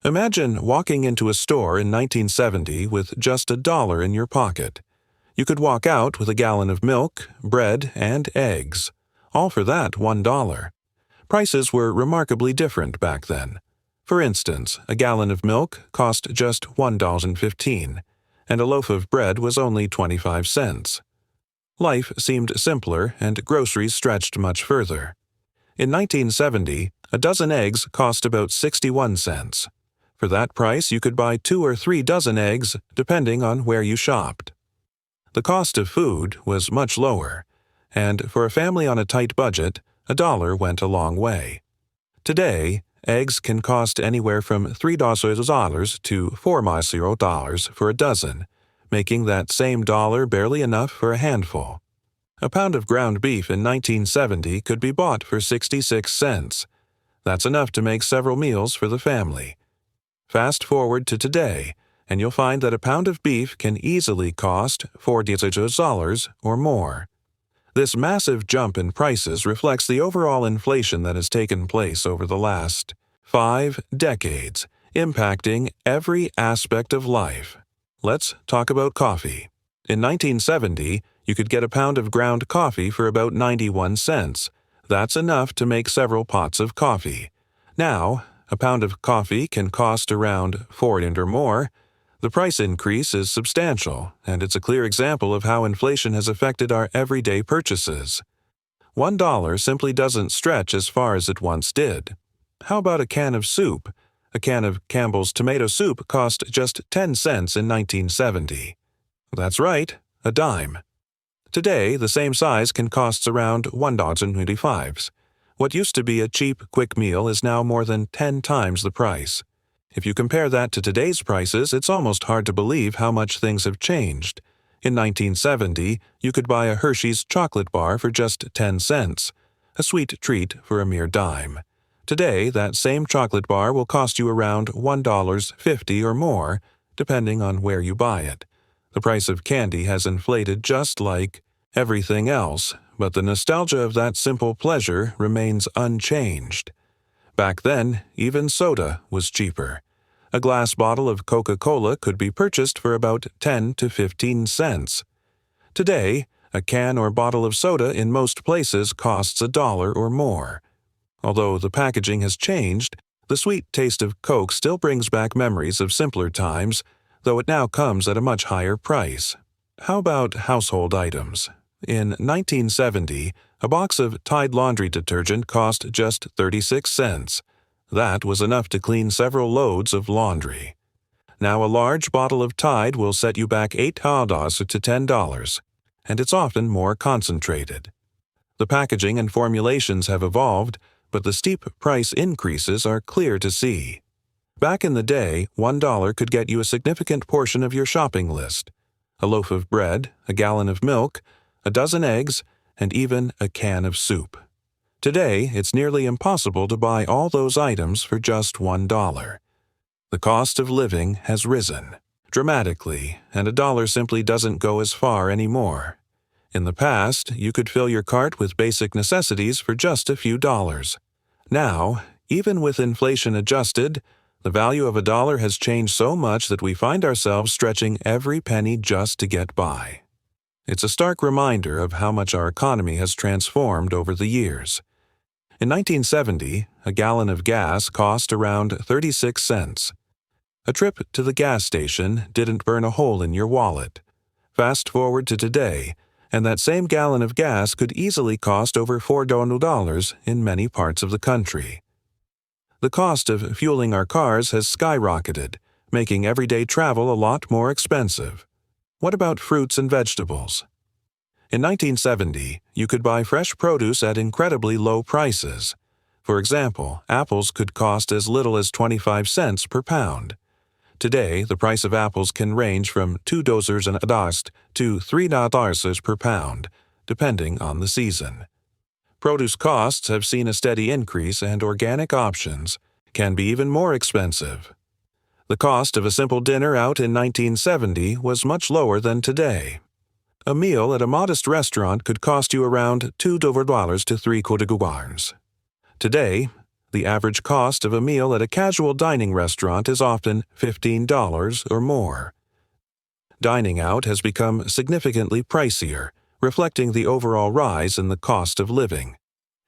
Imagine walking into a store in 1970 with just $1 in your pocket. You could walk out with a gallon of milk, bread, and eggs, all for that $1. Prices were remarkably different back then. For instance, a gallon of milk cost just $1.15, and a loaf of bread was only 25 cents. Life seemed simpler and groceries stretched much further. In 1970, a dozen eggs cost about 61 cents. For that price, you could buy 2 or 3 dozen eggs, depending on where you shopped. The cost of food was much lower, and for a family on a tight budget, $1 went a long way. Today, eggs can cost anywhere from $3 to $4 for a dozen, making that same dollar barely enough for a handful. A pound of ground beef in 1970 could be bought for 66 cents. That's enough to make several meals for the family. Fast forward to today, and you'll find that a pound of beef can easily cost $40 or more. This massive jump in prices reflects the overall inflation that has taken place over the last 5 decades, impacting every aspect of life. Let's talk about coffee. In 1970, you could get a pound of ground coffee for about 91 cents. That's enough to make several pots of coffee. Now, a pound of coffee can cost around $4 or more. The price increase is substantial, and it's a clear example of how inflation has affected our everyday purchases. $1 simply doesn't stretch as far as it once did. How about a can of soup? A can of Campbell's tomato soup cost just 10 cents in 1970. That's right, a dime. Today, the same size can cost around $1.25. What used to be a cheap, quick meal is now more than 10 times the price. If you compare that to today's prices, it's almost hard to believe how much things have changed. In 1970, you could buy a Hershey's chocolate bar for just 10 cents, a sweet treat for a mere dime. Today, that same chocolate bar will cost you around $1.50 or more, depending on where you buy it. The price of candy has inflated just like everything else, but the nostalgia of that simple pleasure remains unchanged. Back then, even soda was cheaper. A glass bottle of Coca-Cola could be purchased for about 10 to 15 cents. Today, a can or bottle of soda in most places costs $1 or more. Although the packaging has changed, the sweet taste of Coke still brings back memories of simpler times, though it now comes at a much higher price. How about household items? In 1970, a box of Tide laundry detergent cost just 36 cents. That was enough to clean several loads of laundry. Now a large bottle of Tide will set you back $8 to $10, and it's often more concentrated. The packaging and formulations have evolved, but the steep price increases are clear to see. Back in the day, $1 could get you a significant portion of your shopping list: a loaf of bread, a gallon of milk, a dozen eggs, and even a can of soup. Today, it's nearly impossible to buy all those items for just $1. The cost of living has risen dramatically, and $1 simply doesn't go as far anymore. In the past, you could fill your cart with basic necessities for just a few dollars. Now, even with inflation adjusted, the value of $1 has changed so much that we find ourselves stretching every penny just to get by. It's a stark reminder of how much our economy has transformed over the years. In 1970, a gallon of gas cost around 36 cents. A trip to the gas station didn't burn a hole in your wallet. Fast forward to today, and that same gallon of gas could easily cost over $4 in many parts of the country. The cost of fueling our cars has skyrocketed, making everyday travel a lot more expensive. What about fruits and vegetables? In 1970, you could buy fresh produce at incredibly low prices. For example, apples could cost as little as 25 cents per pound. Today, the price of apples can range from $2 to $3 per pound, depending on the season. Produce costs have seen a steady increase, and organic options can be even more expensive. The cost of a simple dinner out in 1970 was much lower than today. A meal at a modest restaurant could cost you around $2 to $3. Today, The average cost of a meal at a casual dining restaurant is often $15 or more. Dining out has become significantly pricier, reflecting the overall rise in the cost of living.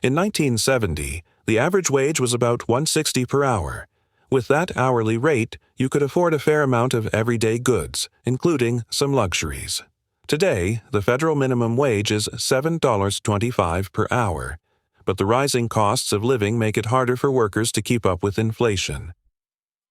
In 1970, the average wage was about $1.60 per hour. With that hourly rate, you could afford a fair amount of everyday goods, including some luxuries. Today, the federal minimum wage is $7.25 per hour, but the rising costs of living make it harder for workers to keep up with inflation.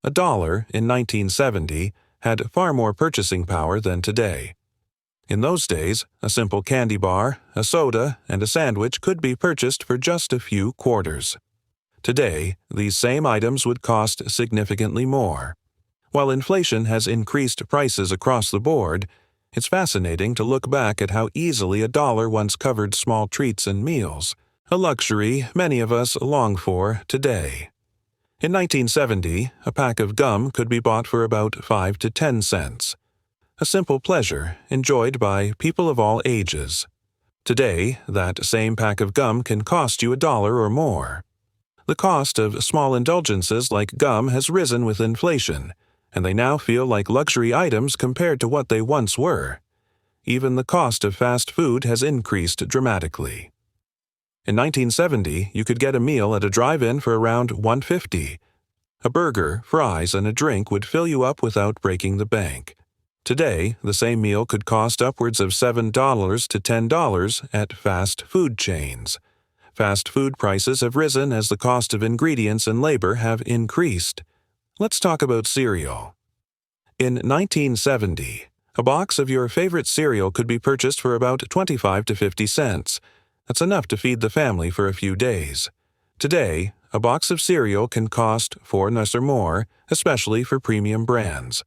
A dollar in 1970 had far more purchasing power than today. In those days, a simple candy bar, a soda, and a sandwich could be purchased for just a few quarters. Today, these same items would cost significantly more. While inflation has increased prices across the board, it's fascinating to look back at how easily a dollar once covered small treats and meals, a luxury many of us long for today. In 1970, a pack of gum could be bought for about 5 to 10 cents. A simple pleasure enjoyed by people of all ages. Today, that same pack of gum can cost you $1 or more. The cost of small indulgences like gum has risen with inflation, and they now feel like luxury items compared to what they once were. Even the cost of fast food has increased dramatically. In 1970, you could get a meal at a drive-in for around $1.50. A burger, fries, and a drink would fill you up without breaking the bank. Today, the same meal could cost upwards of $7 to $10 at fast food chains. Fast food prices have risen as the cost of ingredients and labor have increased. Let's talk about cereal. In 1970, a box of your favorite cereal could be purchased for about 25 to 50 cents. That's enough to feed the family for a few days. Today, a box of cereal can cost $4 or more, especially for premium brands.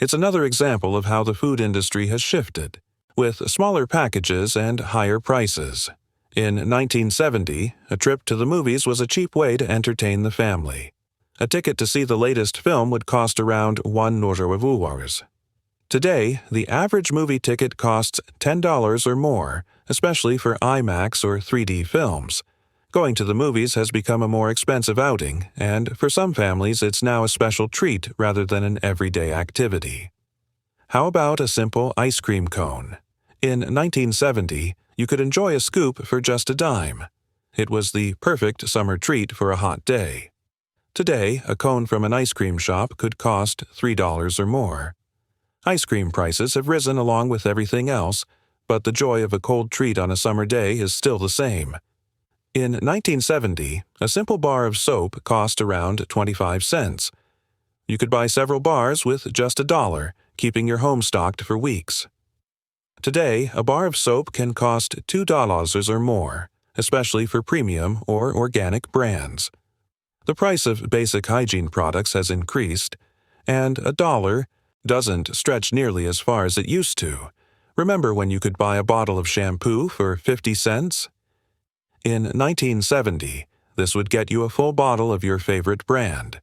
It's another example of how the food industry has shifted, with smaller packages and higher prices. In 1970, a trip to the movies was a cheap way to entertain the family. A ticket to see the latest film would cost around $1. Today, the average movie ticket costs $10 or more, especially for IMAX or 3D films. Going to the movies has become a more expensive outing, and for some families it's now a special treat rather than an everyday activity. How about a simple ice cream cone? In 1970, you could enjoy a scoop for just a dime. It was the perfect summer treat for a hot day. Today, a cone from an ice cream shop could cost $3 or more. Ice cream prices have risen along with everything else, but the joy of a cold treat on a summer day is still the same. In 1970, a simple bar of soap cost around 25 cents. You could buy several bars with just $1, keeping your home stocked for weeks. Today, a bar of soap can cost $2 or more, especially for premium or organic brands. The price of basic hygiene products has increased, and $1 doesn't stretch nearly as far as it used to. Remember when you could buy a bottle of shampoo for 50 cents? In 1970, this would get you a full bottle of your favorite brand.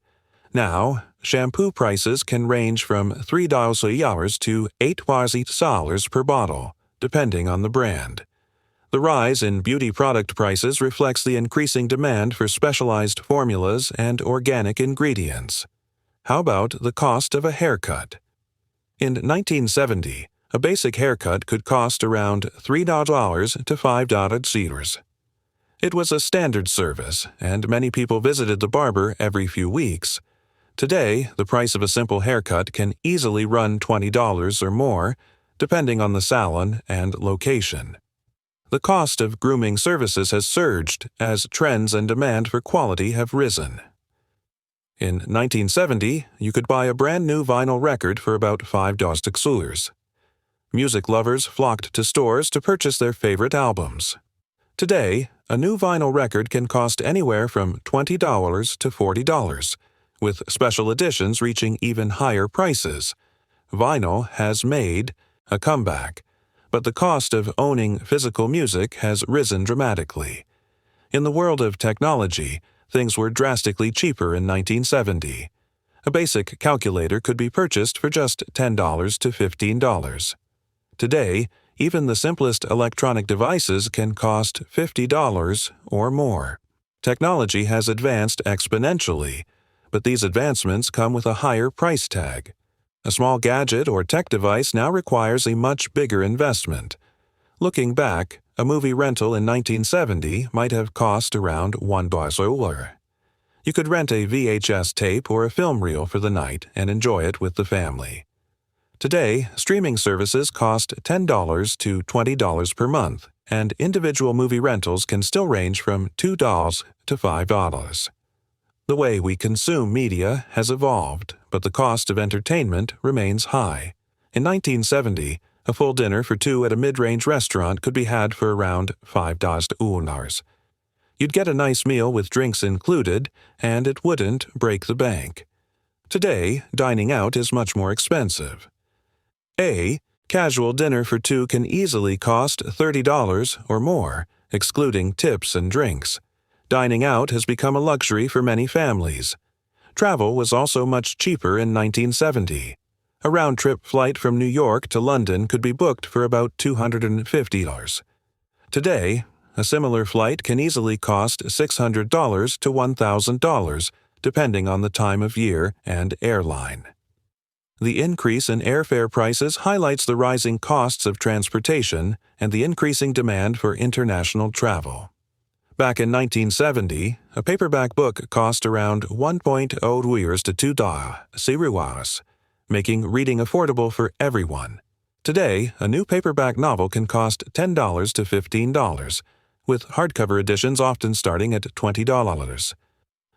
Now, shampoo prices can range from $3 to $8 per bottle, depending on the brand. The rise in beauty product prices reflects the increasing demand for specialized formulas and organic ingredients. How about the cost of a haircut? In 1970, a basic haircut could cost around $3 to $5. It was a standard service, and many people visited the barber every few weeks. Today, the price of a simple haircut can easily run $20 or more, depending on the salon and location. The cost of grooming services has surged as trends and demand for quality have risen. In 1970, you could buy a brand new vinyl record for about $5. Music lovers flocked to stores to purchase their favorite albums. Today, a new vinyl record can cost anywhere from $20 to $40, with special editions reaching even higher prices. Vinyl has made a comeback, but the cost of owning physical music has risen dramatically. In the world of technology, things were drastically cheaper in 1970. A basic calculator could be purchased for just $10 to $15. Today, even the simplest electronic devices can cost $50 or more. Technology has advanced exponentially, but these advancements come with a higher price tag. A small gadget or tech device now requires a much bigger investment. Looking back, a movie rental in 1970 might have cost around $1. You could rent a VHS tape or a film reel for the night and enjoy it with the family. Today, streaming services cost $10 to $20 per month, and individual movie rentals can still range from $2 to $5. The way we consume media has evolved, but the cost of entertainment remains high. In 1970, a full dinner for two at a mid-range restaurant could be had for around $5. You'd get a nice meal with drinks included, and it wouldn't break the bank. Today, dining out is much more expensive. A casual dinner for two can easily cost $30 or more, excluding tips and drinks. Dining out has become a luxury for many families. Travel was also much cheaper in 1970. A round-trip flight from New York to London could be booked for about $250. Today, a similar flight can easily cost $600 to $1,000, depending on the time of year and airline. The increase in airfare prices highlights the rising costs of transportation and the increasing demand for international travel. Back in 1970, a paperback book cost around $1.0 to $2, making reading affordable for everyone. Today, a new paperback novel can cost $10 to $15, with hardcover editions often starting at $20.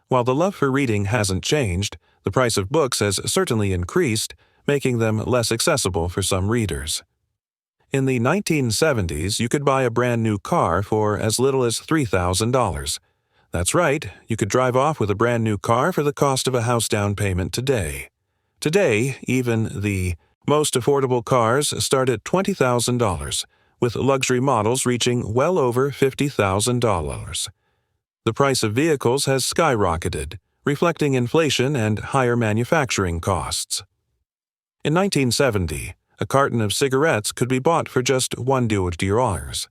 While the love for reading hasn't changed, the price of books has certainly increased, making them less accessible for some readers. In the 1970s, you could buy a brand new car for as little as $3,000. That's right, you could drive off with a brand new car for the cost of a house down payment today. Today, even the most affordable cars start at $20,000, with luxury models reaching well over $50,000. The price of vehicles has skyrocketed, reflecting inflation and higher manufacturing costs. In 1970, a carton of cigarettes could be bought for just $1.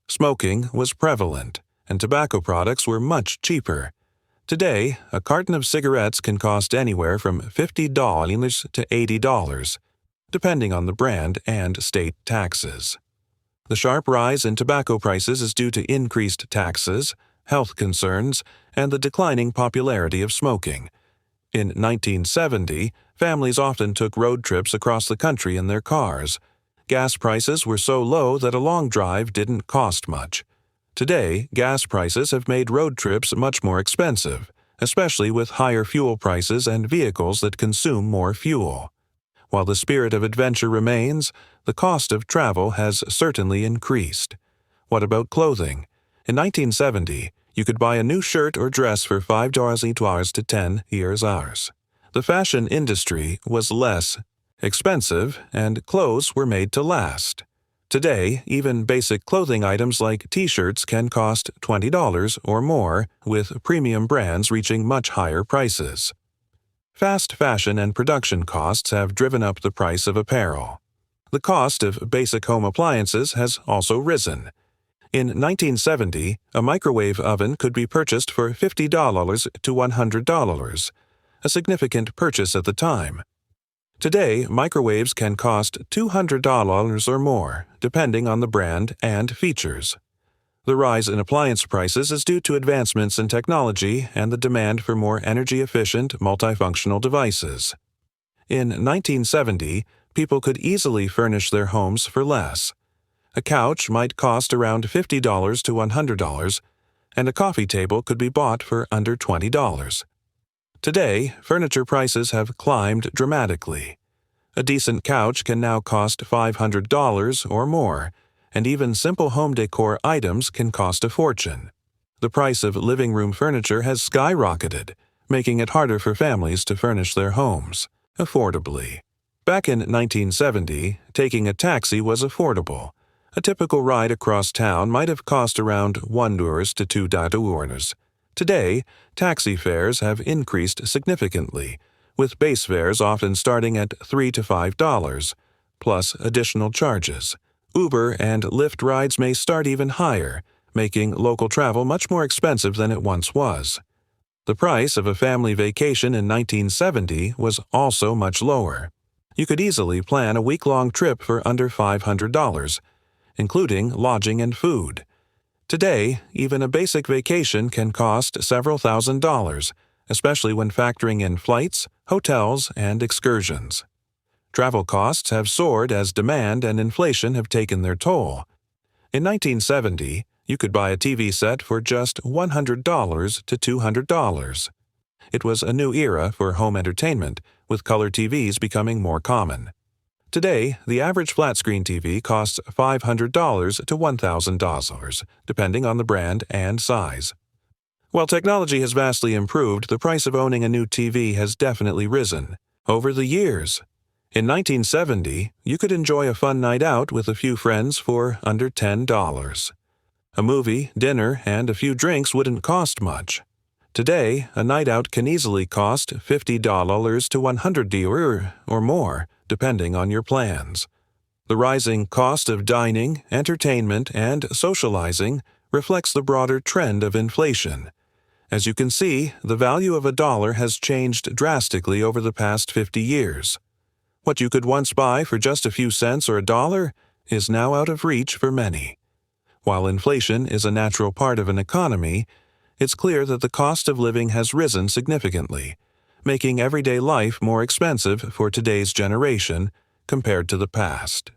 Smoking was prevalent, and tobacco products were much cheaper. Today, a carton of cigarettes can cost anywhere from $50 to $80, depending on the brand and state taxes. The sharp rise in tobacco prices is due to increased taxes, health concerns, and the declining popularity of smoking. In 1970, families often took road trips across the country in their cars. Gas prices were so low that a long drive didn't cost much. Today, gas prices have made road trips much more expensive, especially with higher fuel prices and vehicles that consume more fuel. While the spirit of adventure remains, the cost of travel has certainly increased. What about clothing? In 1970, you could buy a new shirt or dress for $5 to $10. The fashion industry was less expensive, and clothes were made to last. Today, even basic clothing items like T-shirts can cost $20 or more, with premium brands reaching much higher prices. Fast fashion and production costs have driven up the price of apparel. The cost of basic home appliances has also risen. In 1970, a microwave oven could be purchased for $50 to $100, a significant purchase at the time. Today, microwaves can cost $200 or more, depending on the brand and features. The rise in appliance prices is due to advancements in technology and the demand for more energy-efficient, multifunctional devices. In 1970, people could easily furnish their homes for less. A couch might cost around $50 to $100, and a coffee table could be bought for under $20. Today, furniture prices have climbed dramatically. A decent couch can now cost $500 or more, and even simple home decor items can cost a fortune. The price of living room furniture has skyrocketed, making it harder for families to furnish their homes affordably. Back in 1970, taking a taxi was affordable. A typical ride across town might have cost around $1 to $2. Today, taxi fares have increased significantly, with base fares often starting at $3 to $5, plus additional charges. Uber and Lyft rides may start even higher, making local travel much more expensive than it once was. The price of a family vacation in 1970 was also much lower. You could easily plan a week-long trip for under $500, including lodging and food. Today, even a basic vacation can cost several $1,000s, especially when factoring in flights, hotels, and excursions. Travel costs have soared as demand and inflation have taken their toll. In 1970, you could buy a TV set for just $100 to $200. It was a new era for home entertainment, with color TVs becoming more common. Today, the average flat-screen TV costs $500 to $1,000, depending on the brand and size. While technology has vastly improved, the price of owning a new TV has definitely risen over the years. In 1970, you could enjoy a fun night out with a few friends for under $10. A movie, dinner, and a few drinks wouldn't cost much. Today, a night out can easily cost $50 to $100 or more, depending on your plans. The rising cost of dining, entertainment, and socializing reflects the broader trend of inflation. As you can see, the value of a dollar has changed drastically over the past 50 years. What you could once buy for just a few cents or a dollar is now out of reach for many. While inflation is a natural part of an economy, it's clear that the cost of living has risen significantly, making everyday life more expensive for today's generation compared to the past.